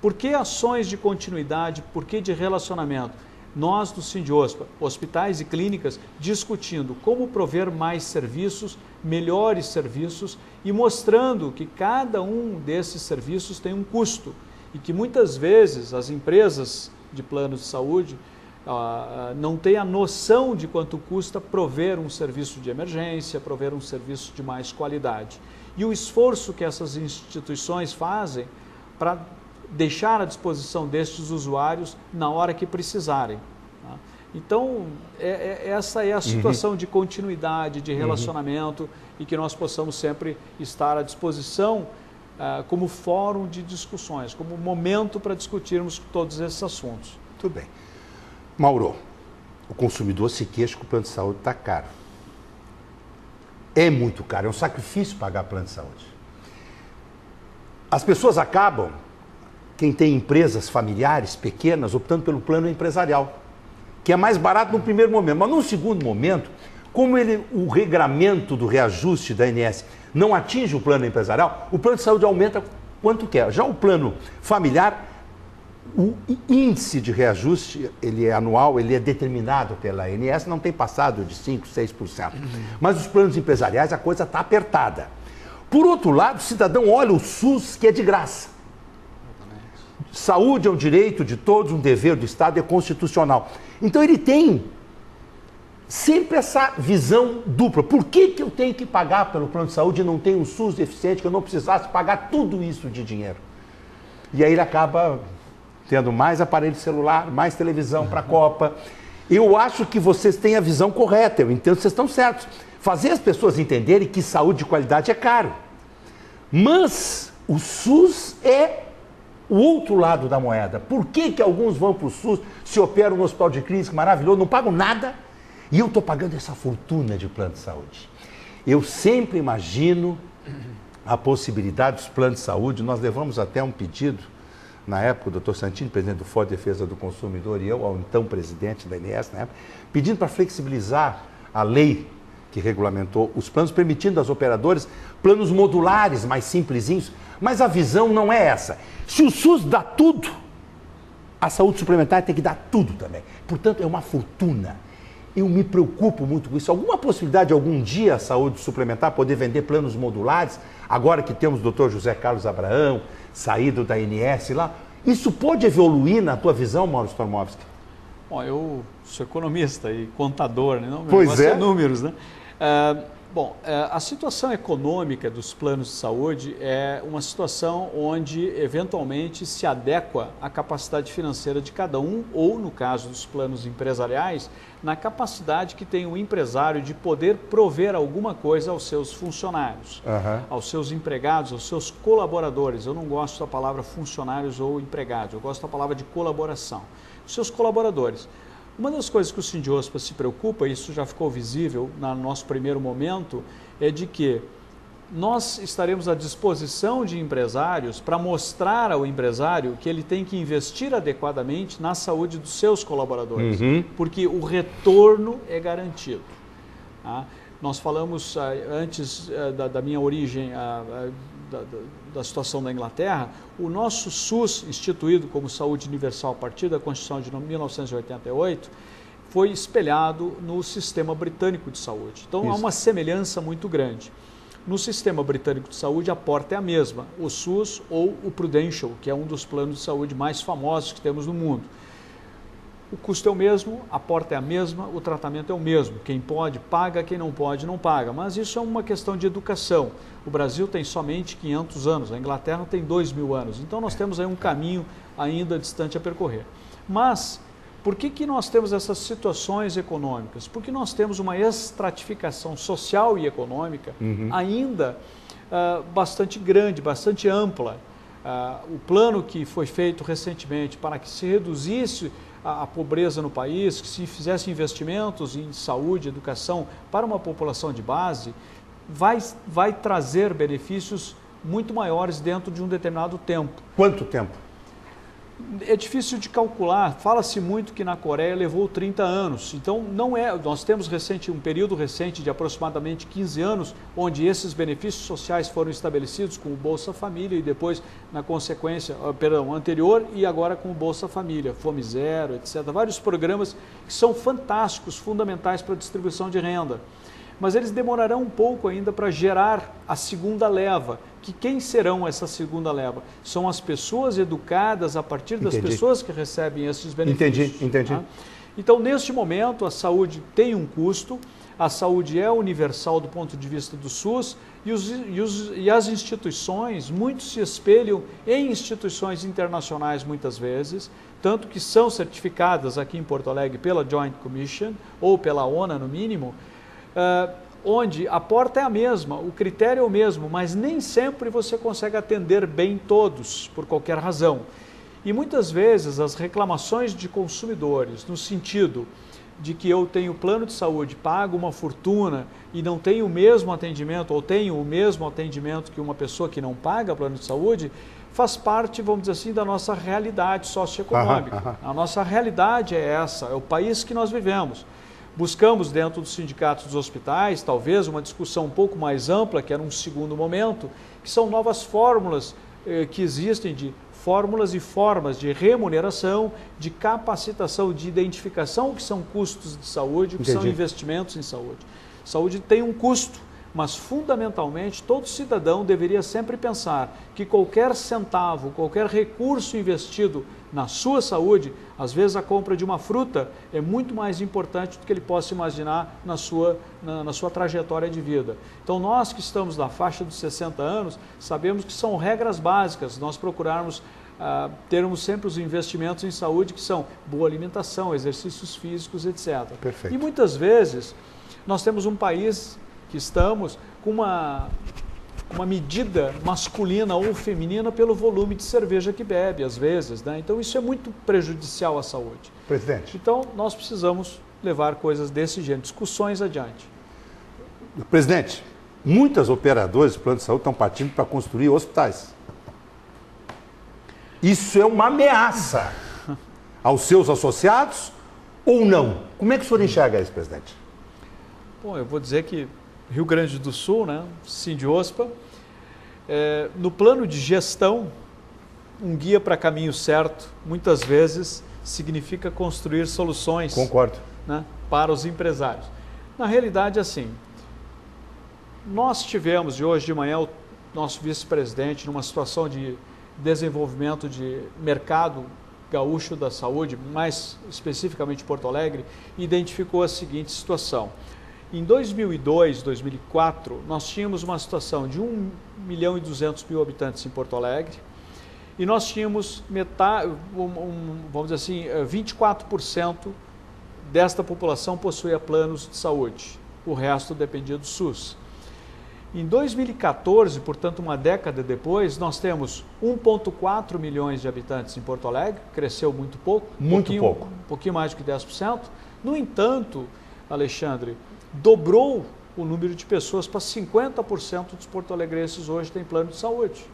por que ações de continuidade, por que de relacionamento? Nós do Sindiospa, hospitais e clínicas, discutindo como prover mais serviços, melhores serviços e mostrando que cada um desses serviços tem um custo e que muitas vezes as empresas de planos de saúde não têm a noção de quanto custa prover um serviço de emergência, prover um serviço de mais qualidade. E o esforço que essas instituições fazem para deixar à disposição destes usuários na hora que precisarem. Tá? Então, essa é a situação de continuidade, de relacionamento e que nós possamos sempre estar à disposição como fórum de discussões, como momento para discutirmos todos esses assuntos. Tudo bem. Mauro, o consumidor se queixa que o plano de saúde está caro. É muito caro, é um sacrifício pagar plano de saúde. As pessoas acabam, quem tem empresas familiares pequenas, optando pelo plano empresarial, que é mais barato no primeiro momento. Mas no segundo momento, como o regramento do reajuste da ANS não atinge o plano empresarial, o plano de saúde aumenta quanto quer. Já o plano familiar, o índice de reajuste, ele é anual, ele é determinado pela ANS, não tem passado de 5%, 6%. Mas os planos empresariais, a coisa está apertada. Por outro lado, o cidadão olha o SUS, que é de graça. Saúde é um direito de todos, um dever do Estado, é constitucional. Então ele tem sempre essa visão dupla. Por que eu tenho que pagar pelo plano de saúde e não tenho um SUS eficiente, que eu não precisasse pagar tudo isso de dinheiro? E aí ele acaba tendo mais aparelho celular, mais televisão para a Copa. Eu acho que vocês têm a visão correta, eu entendo que vocês estão certos. Fazer as pessoas entenderem que saúde de qualidade é caro. Mas o SUS é o outro lado da moeda. Por que alguns vão para o SUS, se operam no hospital de clínica maravilhoso, não pagam nada, e eu estou pagando essa fortuna de plano de saúde? Eu sempre imagino a possibilidade dos planos de saúde. Nós levamos até um pedido, na época, o doutor Santini, presidente do Fórum de Defesa do Consumidor, e eu, ao então presidente da ANS, na época, pedindo para flexibilizar a lei que regulamentou os planos, permitindo às operadoras planos modulares, mais simplesinhos, mas a visão não é essa. Se o SUS dá tudo, a saúde suplementar tem que dar tudo também. Portanto, é uma fortuna. Eu me preocupo muito com isso. Alguma possibilidade de algum dia a saúde suplementar poder vender planos modulares? Agora que temos o Dr. José Carlos Abraão, saído da ANS lá, isso pode evoluir na tua visão, Maurício Tormovski? Bom, eu sou economista e contador, né? Não, pois é. Números, né? A situação econômica dos planos de saúde é uma situação onde, eventualmente, se adequa à capacidade financeira de cada um, ou, no caso dos planos empresariais, na capacidade que tem o empresário de poder prover alguma coisa aos seus funcionários, aos seus empregados, aos seus colaboradores. Eu não gosto da palavra funcionários ou empregados, eu gosto da palavra de colaboração. Os seus colaboradores. Uma das coisas que o Sindiospa se preocupa, e isso já ficou visível no nosso primeiro momento, é de que nós estaremos à disposição de empresários para mostrar ao empresário que ele tem que investir adequadamente na saúde dos seus colaboradores, porque o retorno é garantido. Tá? Nós falamos antes da minha origem, da situação da Inglaterra, o nosso SUS, instituído como Saúde Universal a partir da Constituição de 1988, foi espelhado no sistema britânico de saúde. Então, há uma semelhança muito grande. No sistema britânico de saúde, a porta é a mesma, o SUS ou o Prudential, que é um dos planos de saúde mais famosos que temos no mundo. O custo é o mesmo, a porta é a mesma, o tratamento é o mesmo. Quem pode, paga, quem não pode, não paga. Mas isso é uma questão de educação. O Brasil tem somente 500 anos, a Inglaterra tem 2.000 anos. Então nós temos aí um caminho ainda distante a percorrer. Mas, por que nós temos essas situações econômicas? Porque nós temos uma estratificação social e econômica ainda bastante grande, bastante ampla. O plano que foi feito recentemente para que se reduzisse a pobreza no país, que se fizesse investimentos em saúde, educação para uma população de base, vai trazer benefícios muito maiores dentro de um determinado tempo. Quanto tempo? É difícil de calcular. Fala-se muito que na Coreia levou 30 anos. Então, não é. Nós temos um período recente de aproximadamente 15 anos, onde esses benefícios sociais foram estabelecidos com o Bolsa Família e depois, na consequência, anterior e agora com o Bolsa Família, Fome Zero, etc. Vários programas que são fantásticos, fundamentais para a distribuição de renda. Mas eles demorarão um pouco ainda para gerar a segunda leva. Que quem serão essa segunda leva? São as pessoas educadas a partir das pessoas que recebem esses benefícios. Entendi. Tá? Então, neste momento, a saúde tem um custo, a saúde é universal do ponto de vista do SUS e as instituições, muitos se espelham em instituições internacionais muitas vezes, tanto que são certificadas aqui em Porto Alegre pela Joint Commission ou pela ONA no mínimo, onde a porta é a mesma, o critério é o mesmo, mas nem sempre você consegue atender bem todos, por qualquer razão. E muitas vezes as reclamações de consumidores, no sentido de que eu tenho plano de saúde, pago uma fortuna e não tenho o mesmo atendimento, ou tenho o mesmo atendimento que uma pessoa que não paga plano de saúde, faz parte, vamos dizer assim, da nossa realidade socioeconômica. A nossa realidade é essa, é o país que nós vivemos. Buscamos dentro dos sindicatos dos hospitais, talvez, uma discussão um pouco mais ampla, que era um segundo momento, que são novas fórmulas que existem, de fórmulas e formas de remuneração, de capacitação, de identificação, que são custos de saúde, que são investimentos em saúde. Saúde tem um custo, mas fundamentalmente todo cidadão deveria sempre pensar que qualquer centavo, qualquer recurso investido na sua saúde, às vezes a compra de uma fruta é muito mais importante do que ele possa imaginar na sua trajetória de vida. Então nós que estamos na faixa dos 60 anos, sabemos que são regras básicas, nós procurarmos termos sempre os investimentos em saúde que são boa alimentação, exercícios físicos, etc. Perfeito. E muitas vezes nós temos um país que estamos com uma medida masculina ou feminina pelo volume de cerveja que bebe, às vezes, né? Então isso é muito prejudicial à saúde. Presidente. Então nós precisamos levar coisas desse gênero, discussões adiante. Presidente, muitas operadoras de plano de saúde estão partindo para construir hospitais. Isso é uma ameaça aos seus associados ou não? Como é que o senhor enxerga isso, presidente? Bom, eu vou dizer que Rio Grande do Sul, né, Sindiospa, no plano de gestão, um guia para caminho certo, muitas vezes, significa construir soluções né, para os empresários. Na realidade, assim, nós tivemos, e hoje de manhã, o nosso vice-presidente, numa situação de desenvolvimento de mercado gaúcho da saúde, mais especificamente Porto Alegre, identificou a seguinte situação. Em 2002, 2004, nós tínhamos uma situação de 1.200.000 habitantes em Porto Alegre e nós tínhamos metade, vamos dizer assim, 24% desta população possuía planos de saúde, o resto dependia do SUS. Em 2014, portanto uma década depois, nós temos 1,4 milhões de habitantes em Porto Alegre, cresceu muito pouco. Muito pouco. Um pouquinho mais do que 10%. No entanto, Alexandre, dobrou o número de pessoas para 50% dos porto-alegrenses hoje têm plano de saúde.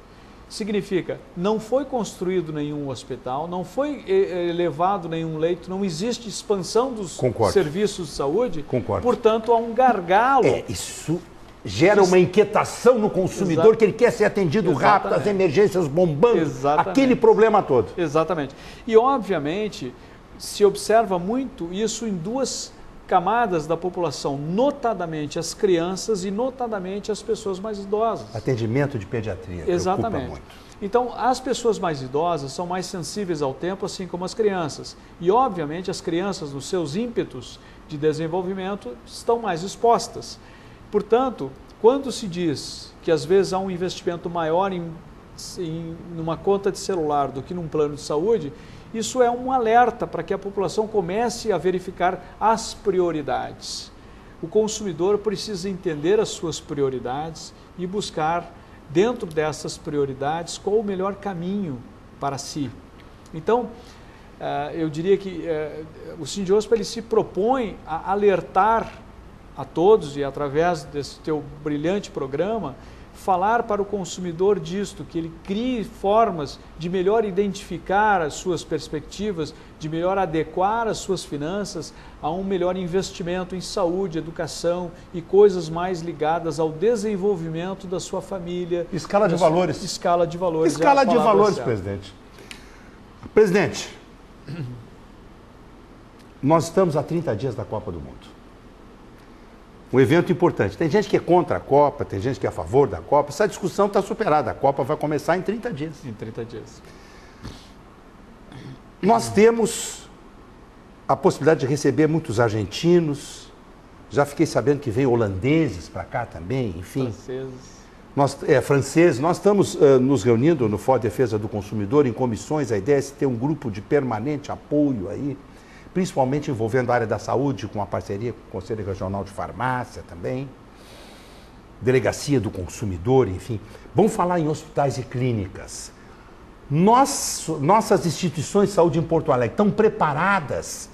Significa, não foi construído nenhum hospital, não foi elevado nenhum leito, não existe expansão dos serviços de saúde. Concordo. Portanto, há um gargalo. Isso gera uma inquietação no consumidor, que ele quer ser atendido rápido, as emergências bombando, aquele problema todo. Exatamente. E, obviamente, se observa muito isso em duas camadas da população, notadamente as crianças e notadamente as pessoas mais idosas. Atendimento de pediatria. Exatamente. Preocupa muito. Então, as pessoas mais idosas são mais sensíveis ao tempo, assim como as crianças. E, obviamente, as crianças, nos seus ímpetos de desenvolvimento, estão mais expostas. Portanto, quando se diz que às vezes há um investimento maior em numa conta de celular do que num plano de saúde, isso é um alerta para que a população comece a verificar as prioridades. O consumidor precisa entender as suas prioridades e buscar, dentro dessas prioridades, qual o melhor caminho para si. Então, eu diria que o Sindiospa, ele se propõe a alertar a todos, e através desse teu brilhante programa, falar para o consumidor disto, que ele crie formas de melhor identificar as suas perspectivas, de melhor adequar as suas finanças a um melhor investimento em saúde, educação e coisas mais ligadas ao desenvolvimento da sua família. Escala de valores. Escala de valores. Escala de valores, presidente. Presidente, nós estamos a 30 dias da Copa do Mundo. Um evento importante. Tem gente que é contra a Copa, tem gente que é a favor da Copa. Essa discussão está superada. A Copa vai começar em 30 dias. Em 30 dias. Nós temos a possibilidade de receber muitos argentinos. Já fiquei sabendo que vem holandeses para cá também, enfim. Franceses. Nós estamos nos reunindo no Fórum de Defesa do Consumidor em comissões. A ideia é ter um grupo de permanente apoio aí, principalmente envolvendo a área da saúde, com a parceria com o Conselho Regional de Farmácia também, Delegacia do Consumidor, enfim. Vamos falar em hospitais e clínicas. Nossas instituições de saúde em Porto Alegre estão preparadas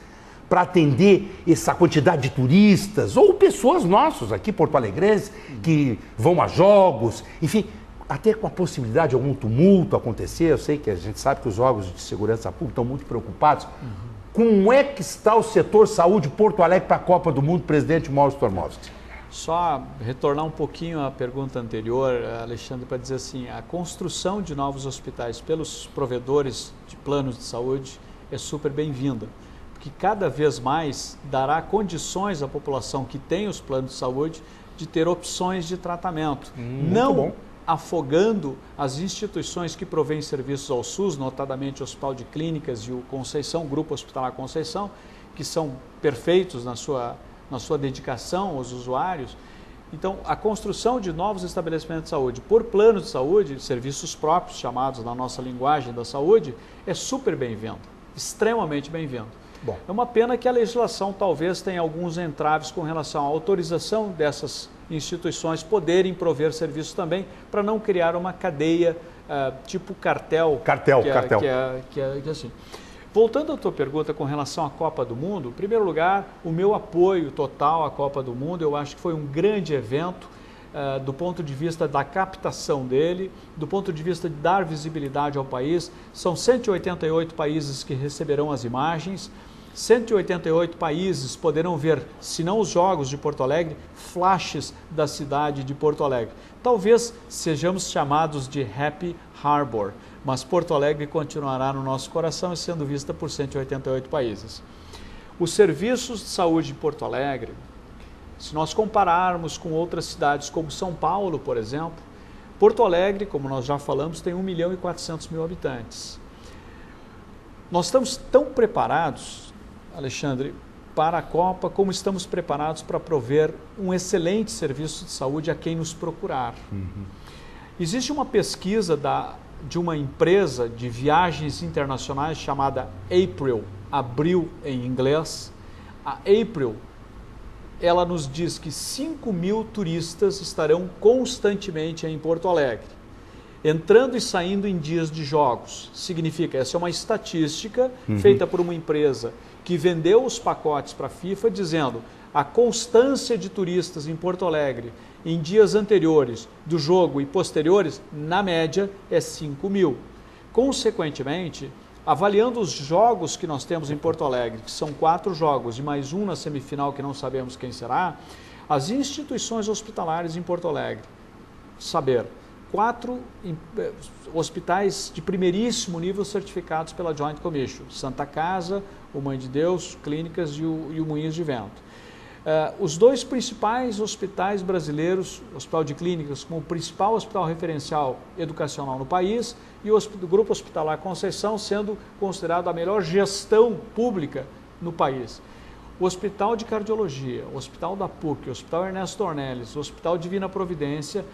para atender essa quantidade de turistas, ou pessoas nossas aqui, porto-alegrenses, que vão a jogos, enfim, até com a possibilidade de algum tumulto acontecer. Eu sei que a gente sabe que os órgãos de segurança pública estão muito preocupados. Como é que está o setor saúde Porto Alegre para a Copa do Mundo, presidente Maurício Tormowski? Só retornar um pouquinho à pergunta anterior, Alexandre, para dizer assim, a construção de novos hospitais pelos provedores de planos de saúde é super bem-vinda, porque cada vez mais dará condições à população que tem os planos de saúde de ter opções de tratamento. Não bom. Afogando as instituições que provêm serviços ao SUS, notadamente o Hospital de Clínicas e o Conceição, Grupo Hospitalar Conceição, que são perfeitos na sua dedicação aos usuários. Então, a construção de novos estabelecimentos de saúde por planos de saúde, serviços próprios, chamados na nossa linguagem da saúde, é super bem-vindo, extremamente bem-vindo. Bom. É uma pena que a legislação talvez tenha alguns entraves com relação à autorização dessas instituições poderem prover serviços também, para não criar uma cadeia tipo cartel. Cartel. Que é assim. Voltando à tua pergunta com relação à Copa do Mundo, em primeiro lugar, o meu apoio total à Copa do Mundo. Eu acho que foi um grande evento do ponto de vista da captação dele, do ponto de vista de dar visibilidade ao país. São 188 países que receberão as imagens. 188 países poderão ver, se não os Jogos de Porto Alegre, flashes da cidade de Porto Alegre. Talvez sejamos chamados de Happy Harbor, mas Porto Alegre continuará no nosso coração e sendo vista por 188 países. Os serviços de saúde em Porto Alegre, se nós compararmos com outras cidades como São Paulo, por exemplo, Porto Alegre, como nós já falamos, tem 1.400.000 habitantes. Nós estamos tão preparados, Alexandre, para a Copa, como estamos preparados para prover um excelente serviço de saúde a quem nos procurar. Existe uma pesquisa de uma empresa de viagens internacionais chamada April, Abril em inglês. A April, ela nos diz que 5.000 turistas estarão constantemente em Porto Alegre, entrando e saindo em dias de jogos. Significa, essa é uma estatística feita por uma empresa que vendeu os pacotes para a FIFA, dizendo a constância de turistas em Porto Alegre em dias anteriores do jogo e posteriores, na média, é 5.000. Consequentemente, avaliando os jogos que nós temos em Porto Alegre, que são 4 jogos e mais um na semifinal que não sabemos quem será, as instituições hospitalares em Porto Alegre, 4 hospitais de primeiríssimo nível certificados pela Joint Commission, Santa Casa, o Mãe de Deus, Clínicas e o Moinhos de Vento. Os 2 principais hospitais brasileiros, o Hospital de Clínicas como o principal hospital referencial educacional no país e o Grupo Hospitalar Conceição sendo considerado a melhor gestão pública no país. O Hospital de Cardiologia, o Hospital da PUC, o Hospital Ernesto Ornelis, o Hospital Divina Providência,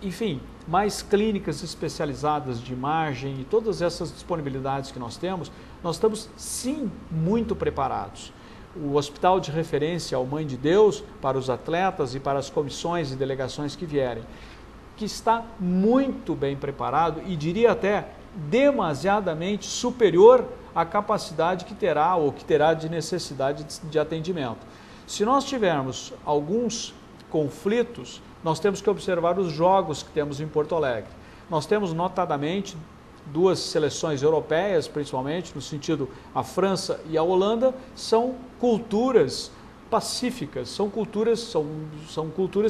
enfim, mais clínicas especializadas de imagem e todas essas disponibilidades que nós estamos sim muito preparados. O hospital de referência ao Mãe de Deus para os atletas e para as comissões e delegações que vierem, que está muito bem preparado e diria até demasiadamente superior à capacidade que terá ou que terá de necessidade de atendimento. Se nós tivermos alguns conflitos, nós temos que observar os jogos que temos em Porto Alegre. Nós temos notadamente 2 seleções europeias, principalmente, no sentido a França e a Holanda, são culturas pacíficas, são culturas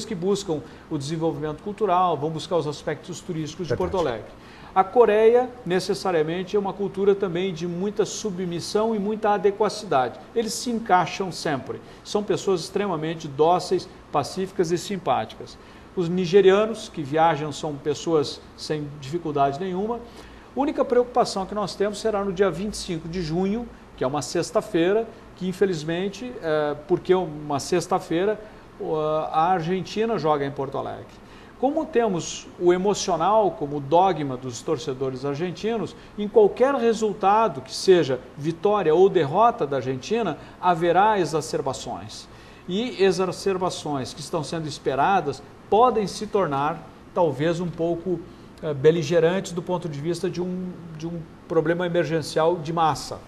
que buscam o desenvolvimento cultural, vão buscar os aspectos turísticos de Porto Alegre. A Coreia, necessariamente, é uma cultura também de muita submissão e muita adequacidade. Eles se encaixam sempre. São pessoas extremamente dóceis, pacíficas e simpáticas. Os nigerianos que viajam são pessoas sem dificuldade nenhuma. A única preocupação que nós temos será no dia 25 de junho, que é uma sexta-feira, que infelizmente, porque é uma sexta-feira, a Argentina joga em Porto Alegre. Como temos o emocional como dogma dos torcedores argentinos, em qualquer resultado, que seja vitória ou derrota da Argentina, haverá exacerbações. E exacerbações que estão sendo esperadas podem se tornar talvez um pouco beligerantes do ponto de vista de um problema emergencial de massa.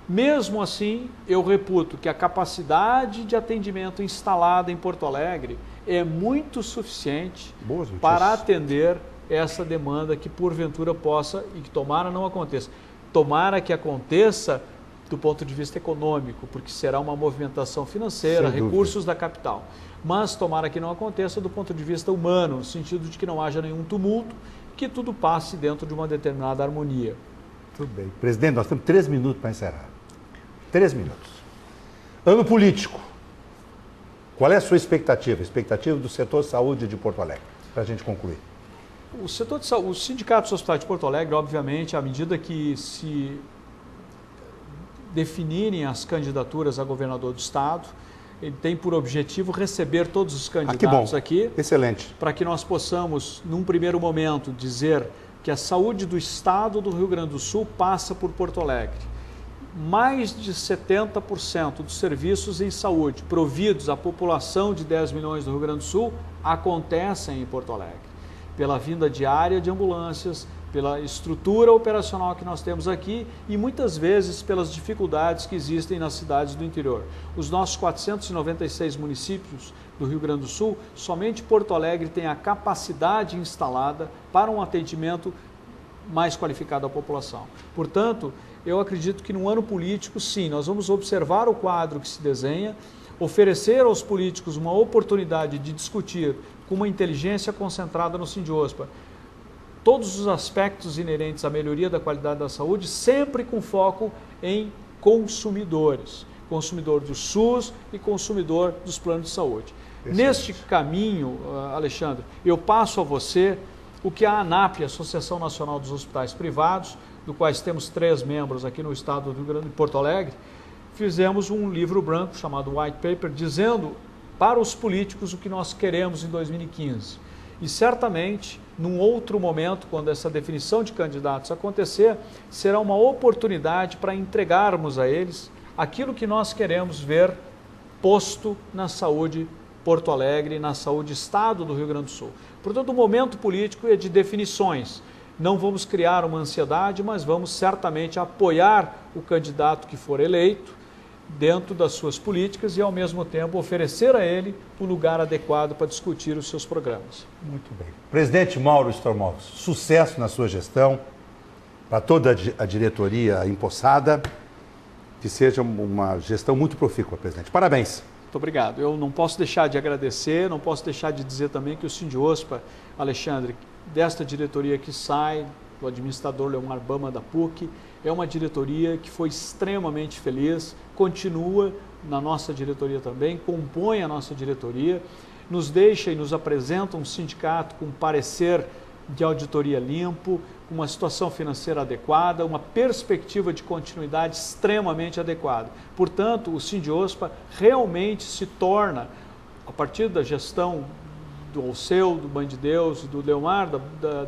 Mesmo assim, eu reputo que a capacidade de atendimento instalada em Porto Alegre é muito suficiente para atender essa demanda que porventura possa, e que tomara não aconteça. Tomara que aconteça do ponto de vista econômico, porque será uma movimentação financeira, recursos da capital. Mas tomara que não aconteça do ponto de vista humano, no sentido de que não haja nenhum tumulto, que tudo passe dentro de uma determinada harmonia. Tudo bem. Presidente, nós temos 3 minutos para encerrar. 3 minutos. Ano político. Qual é a sua expectativa? Expectativa do setor de saúde de Porto Alegre, para a gente concluir. O setor de saúde, os sindicatos hospitais de Porto Alegre, obviamente, à medida que se definirem as candidaturas a governador do estado, ele tem por objetivo receber todos os candidatos aqui. Excelente. Para que nós possamos, num primeiro momento, dizer que a saúde do estado do Rio Grande do Sul passa por Porto Alegre. Mais de 70% dos serviços em saúde providos à população de 10 milhões do Rio Grande do Sul acontecem em Porto Alegre. Pela vinda diária de ambulâncias, pela estrutura operacional que nós temos aqui e muitas vezes pelas dificuldades que existem nas cidades do interior. Os nossos 496 municípios do Rio Grande do Sul, somente Porto Alegre tem a capacidade instalada para um atendimento mais qualificado à população. Portanto, eu acredito que no ano político, sim, nós vamos observar o quadro que se desenha, oferecer aos políticos uma oportunidade de discutir com uma inteligência concentrada no Sindiospa todos os aspectos inerentes à melhoria da qualidade da saúde, sempre com foco em consumidores. consumidor do SUS e consumidor dos planos de saúde. Excelente. Neste caminho, Alexandre, eu passo a você o que a ANAP, a Associação Nacional dos Hospitais Privados, do quais temos 3 membros aqui no estado do Rio Grande de Porto Alegre, fizemos um livro branco chamado White Paper, dizendo para os políticos o que nós queremos em 2015. E certamente, num outro momento, quando essa definição de candidatos acontecer, será uma oportunidade para entregarmos a eles aquilo que nós queremos ver posto na saúde Porto Alegre, na saúde Estado do Rio Grande do Sul. Portanto, o momento político é de definições. Não vamos criar uma ansiedade, mas vamos certamente apoiar o candidato que for eleito dentro das suas políticas e, ao mesmo tempo, oferecer a ele o lugar adequado para discutir os seus programas. Muito bem. Presidente Mauro Stormovski, sucesso na sua gestão, para toda a diretoria empossada, que seja uma gestão muito profícua, presidente. Parabéns. Muito obrigado. Eu não posso deixar de agradecer, não posso deixar de dizer também que o Sindiospa, Alexandre, desta diretoria que sai, do administrador Leomar Bama da PUC, é uma diretoria que foi extremamente feliz, continua na nossa diretoria também, compõe a nossa diretoria, nos deixa e nos apresenta um sindicato com parecer de auditoria limpo, uma situação financeira adequada, uma perspectiva de continuidade extremamente adequada. Portanto, o Sindiospa realmente se torna, a partir da gestão do Alceu, do Band de Deus e do Leomar,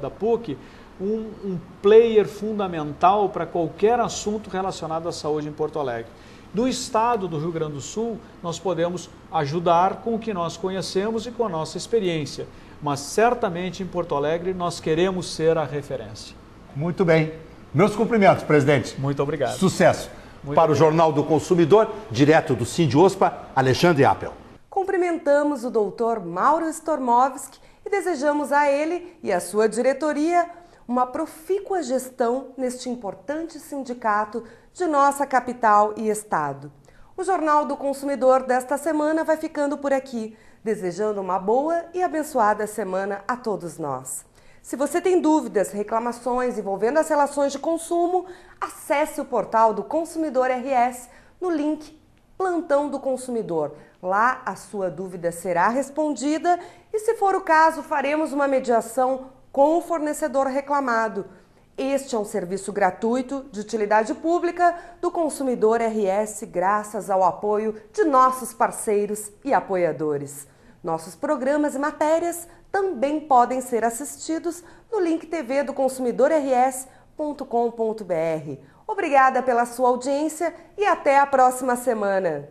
da PUC, um player fundamental para qualquer assunto relacionado à saúde em Porto Alegre. No estado do Rio Grande do Sul, nós podemos ajudar com o que nós conhecemos e com a nossa experiência, mas certamente em Porto Alegre nós queremos ser a referência. Muito bem. Meus cumprimentos, presidente. Muito obrigado. Sucesso. Para o Jornal do Consumidor, direto do Sindiospa, Alexandre Appel. Cumprimentamos o doutor Mauro Stormovski e desejamos a ele e à sua diretoria uma profícua gestão neste importante sindicato de nossa capital e estado. O Jornal do Consumidor desta semana vai ficando por aqui, desejando uma boa e abençoada semana a todos nós. Se você tem dúvidas, reclamações envolvendo as relações de consumo, acesse o portal do Consumidor RS no link Plantão do Consumidor. Lá a sua dúvida será respondida e, se for o caso, faremos uma mediação com o fornecedor reclamado. Este é um serviço gratuito de utilidade pública do Consumidor RS, graças ao apoio de nossos parceiros e apoiadores. Nossos programas e matérias também podem ser assistidos no link TV do consumidorrs.com.br. Obrigada pela sua audiência e até a próxima semana.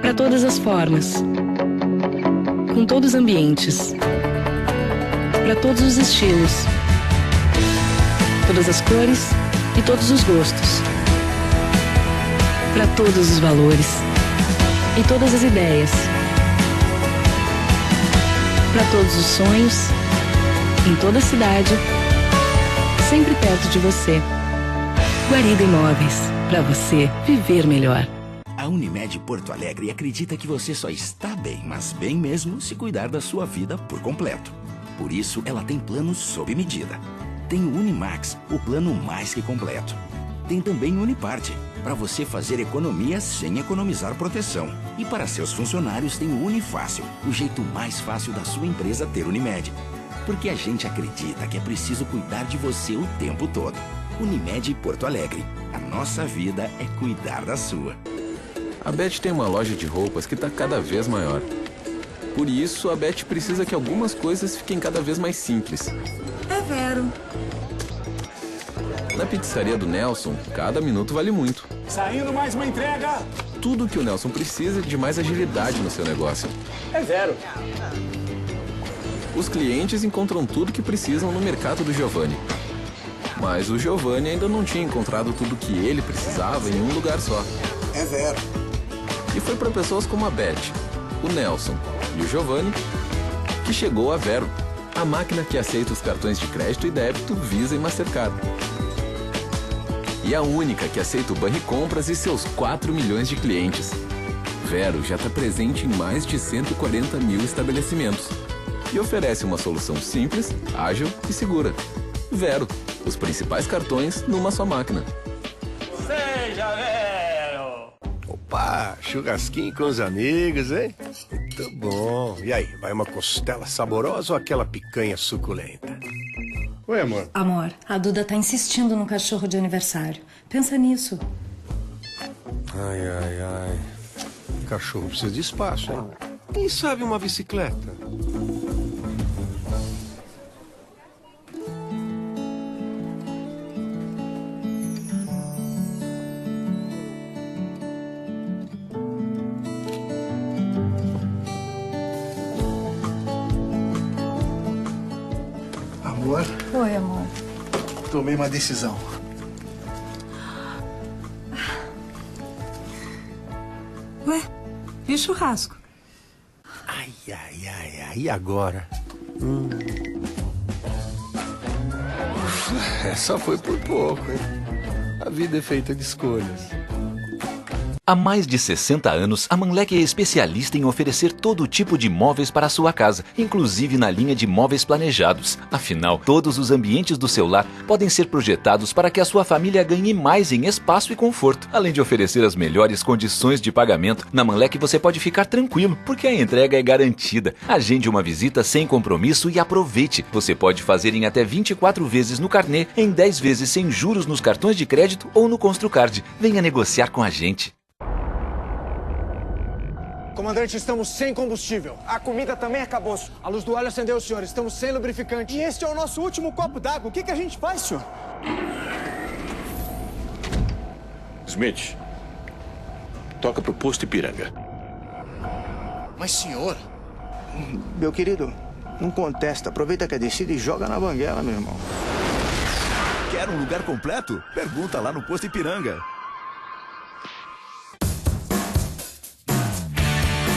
Para todas as formas, com todos os ambientes, para todos os estilos, todas as cores e todos os gostos, para todos os valores e todas as ideias, para todos os sonhos, em toda a cidade, sempre perto de você. Guarida Imóveis, para você viver melhor. A Unimed Porto Alegre acredita que você só está bem, mas bem mesmo, se cuidar da sua vida por completo. Por isso, ela tem planos sob medida. Tem o Unimax, o plano mais que completo. Tem também o Uniparte, para você fazer economia sem economizar proteção. E para seus funcionários tem o Unifácil, o jeito mais fácil da sua empresa ter Unimed. Porque a gente acredita que é preciso cuidar de você o tempo todo. Unimed Porto Alegre. A nossa vida é cuidar da sua. A Beth tem uma loja de roupas que está cada vez maior. Por isso, a Beth precisa que algumas coisas fiquem cada vez mais simples. É vero. Na pizzaria do Nelson, cada minuto vale muito. Saindo mais uma entrega. Tudo que o Nelson precisa é de mais agilidade no seu negócio. É zero. Os clientes encontram tudo que precisam no mercado do Giovanni. Mas o Giovanni ainda não tinha encontrado tudo que ele precisava em um lugar só. É zero. E foi para pessoas como a Beth, o Nelson e o Giovanni que chegou a Vero, a máquina que aceita os cartões de crédito e débito Visa e Mastercard. E a única que aceita o Banricompras e seus 4 milhões de clientes. Vero já está presente em mais de 140 mil estabelecimentos. E oferece uma solução simples, ágil e segura. Vero, os principais cartões numa só máquina. Seja Vero! Opa, churrasquinho com os amigos, hein? Muito bom. E aí, vai uma costela saborosa ou aquela picanha suculenta? Oi, amor. Amor, a Duda tá insistindo no cachorro de aniversário. Pensa nisso. Ai, ai, ai. O cachorro precisa de espaço, hein? Quem sabe uma bicicleta? Amor, Oi, amor. tomei uma decisão. Ué, e o churrasco? Ai, ai, ai, ai. E agora? Essa foi por pouco, hein? A vida é feita de escolhas. Há mais de 60 anos, a Manlec é especialista em oferecer todo tipo de móveis para a sua casa, inclusive na linha de móveis planejados. Afinal, todos os ambientes do seu lar podem ser projetados para que a sua família ganhe mais em espaço e conforto. Além de oferecer as melhores condições de pagamento, na Manlec você pode ficar tranquilo, porque a entrega é garantida. Agende uma visita sem compromisso e aproveite. Você pode fazer em até 24 vezes no carnê, em 10 vezes sem juros nos cartões de crédito ou no Construcard. Venha negociar com a gente. Comandante, estamos sem combustível. A comida também acabou. A luz do óleo acendeu, senhor. Estamos sem lubrificante. E este é o nosso último copo d'água. O que a gente faz, senhor? Smith, toca pro posto Ipiranga. Mas, senhor... Meu querido, não contesta. Aproveita que é descida e joga na banguela, meu irmão. Quer um lugar completo? Pergunta lá no posto Ipiranga.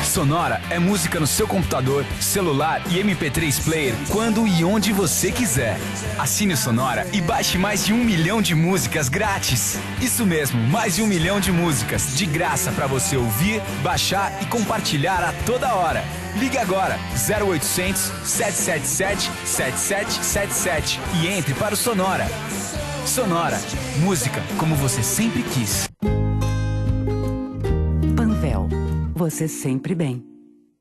Sonora é música no seu computador, celular e MP3 player quando e onde você quiser. Assine o Sonora e baixe mais de 1 milhão de músicas grátis. Isso mesmo, mais de 1 milhão de músicas de graça para você ouvir, baixar e compartilhar a toda hora. Ligue agora 0800 777 7777 e entre para o Sonora. Sonora, música como você sempre quis. Panvel, você sempre bem.